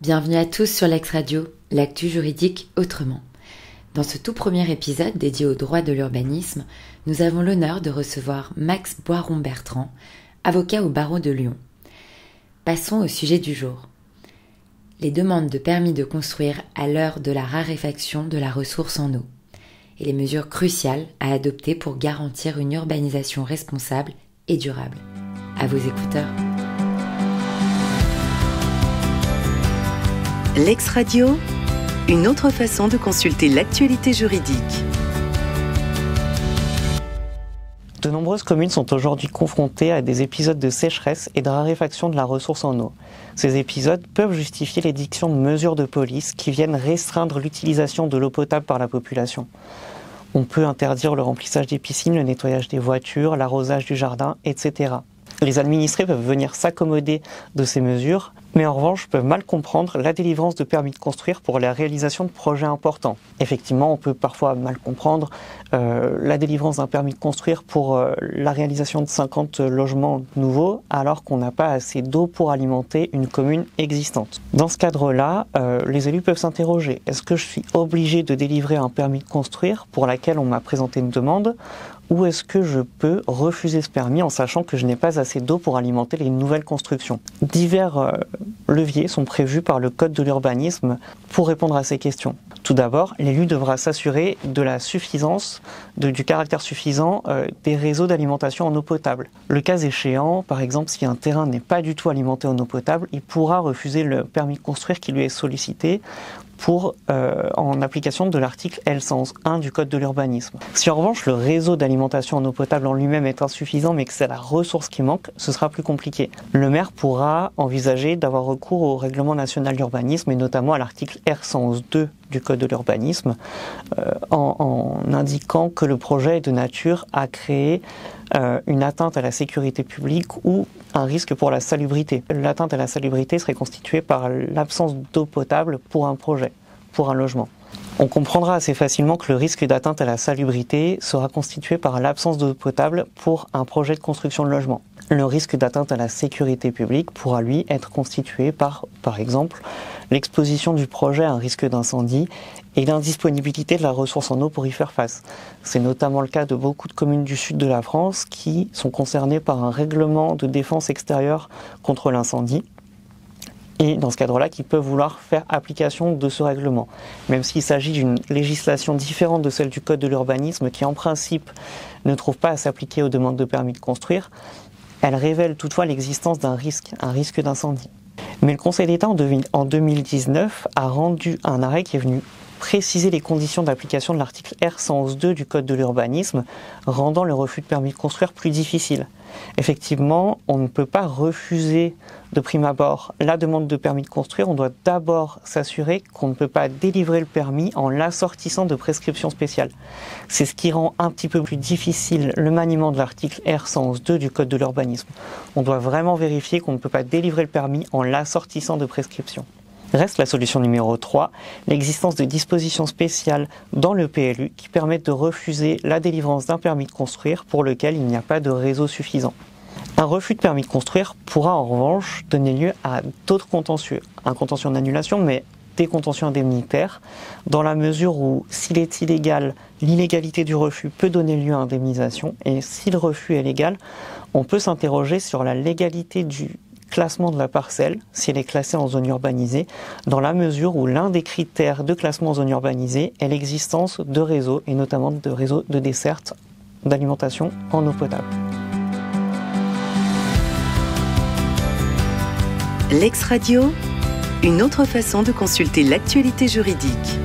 Bienvenue à tous sur Lex Radio, l'actu juridique autrement. Dans ce tout premier épisode dédié au droit de l'urbanisme, nous avons l'honneur de recevoir Max Boiron-Bertrand, avocat au barreau de Lyon. Passons au sujet du jour. Les demandes de permis de construire à l'heure de la raréfaction de la ressource en eau et les mesures cruciales à adopter pour garantir une urbanisation responsable et durable. À vos écouteurs. Lex Radio, une autre façon de consulter l'actualité juridique. De nombreuses communes sont aujourd'hui confrontées à des épisodes de sécheresse et de raréfaction de la ressource en eau. Ces épisodes peuvent justifier l'édiction de mesures de police qui viennent restreindre l'utilisation de l'eau potable par la population. On peut interdire le remplissage des piscines, le nettoyage des voitures, l'arrosage du jardin, etc. Les administrés peuvent venir s'accommoder de ces mesures, mais en revanche peuvent mal comprendre la délivrance de permis de construire pour la réalisation de projets importants. Effectivement, on peut parfois mal comprendre la délivrance d'un permis de construire pour la réalisation de 50 logements nouveaux, alors qu'on n'a pas assez d'eau pour alimenter une commune existante. Dans ce cadre-là, les élus peuvent s'interroger. Est-ce que je suis obligé de délivrer un permis de construire pour laquelle on m'a présenté une demande ? Ou est-ce que je peux refuser ce permis en sachant que je n'ai pas assez d'eau pour alimenter les nouvelles constructions ? Divers leviers sont prévus par le Code de l'urbanisme pour répondre à ces questions. Tout d'abord, l'élu devra s'assurer de la suffisance, du caractère suffisant des réseaux d'alimentation en eau potable. Le cas échéant, par exemple, si un terrain n'est pas du tout alimenté en eau potable, il pourra refuser le permis de construire qui lui est sollicité en application de l'article L111.1 du Code de l'urbanisme. Si en revanche le réseau d'alimentation en eau potable en lui-même est insuffisant mais que c'est la ressource qui manque, ce sera plus compliqué. Le maire pourra envisager d'avoir recours au règlement national d'urbanisme et notamment à l'article R111.2 du Code de l'urbanisme en indiquant que le projet est de nature à créer une atteinte à la sécurité publique ou un risque pour la salubrité. L'atteinte à la salubrité serait constituée par l'absence d'eau potable pour un projet, pour un logement. On comprendra assez facilement que le risque d'atteinte à la salubrité sera constitué par l'absence d'eau potable pour un projet de construction de logement. Le risque d'atteinte à la sécurité publique pourra, lui, être constitué par exemple, l'exposition du projet à un risque d'incendie et l'indisponibilité de la ressource en eau pour y faire face. C'est notamment le cas de beaucoup de communes du sud de la France qui sont concernées par un règlement de défense extérieure contre l'incendie. Et dans ce cadre-là, qui peuvent vouloir faire application de ce règlement. Même s'il s'agit d'une législation différente de celle du Code de l'urbanisme, qui en principe ne trouve pas à s'appliquer aux demandes de permis de construire, elle révèle toutefois l'existence d'un risque, un risque d'incendie. Mais le Conseil d'État en 2019 a rendu un arrêt qui est venu préciser les conditions d'application de l'article R111.2 du Code de l'urbanisme, rendant le refus de permis de construire plus difficile. Effectivement, on ne peut pas refuser de prime abord la demande de permis de construire, on doit d'abord s'assurer qu'on ne peut pas délivrer le permis en l'assortissant de prescriptions spéciales. C'est ce qui rend un petit peu plus difficile le maniement de l'article R111.2 du Code de l'urbanisme. On doit vraiment vérifier qu'on ne peut pas délivrer le permis en l'assortissant de prescriptions. Reste la solution numéro 3, l'existence de dispositions spéciales dans le PLU qui permettent de refuser la délivrance d'un permis de construire pour lequel il n'y a pas de réseau suffisant. Un refus de permis de construire pourra en revanche donner lieu à d'autres contentieux, un contentieux en annulation mais des contentieux indemnitaires, dans la mesure où s'il est illégal, l'illégalité du refus peut donner lieu à indemnisation et si le refus est légal, on peut s'interroger sur la légalité du classement de la parcelle, si elle est classée en zone urbanisée, dans la mesure où l'un des critères de classement en zone urbanisée est l'existence de réseaux, et notamment de réseaux de desserte d'alimentation en eau potable. Lex Radio, une autre façon de consulter l'actualité juridique.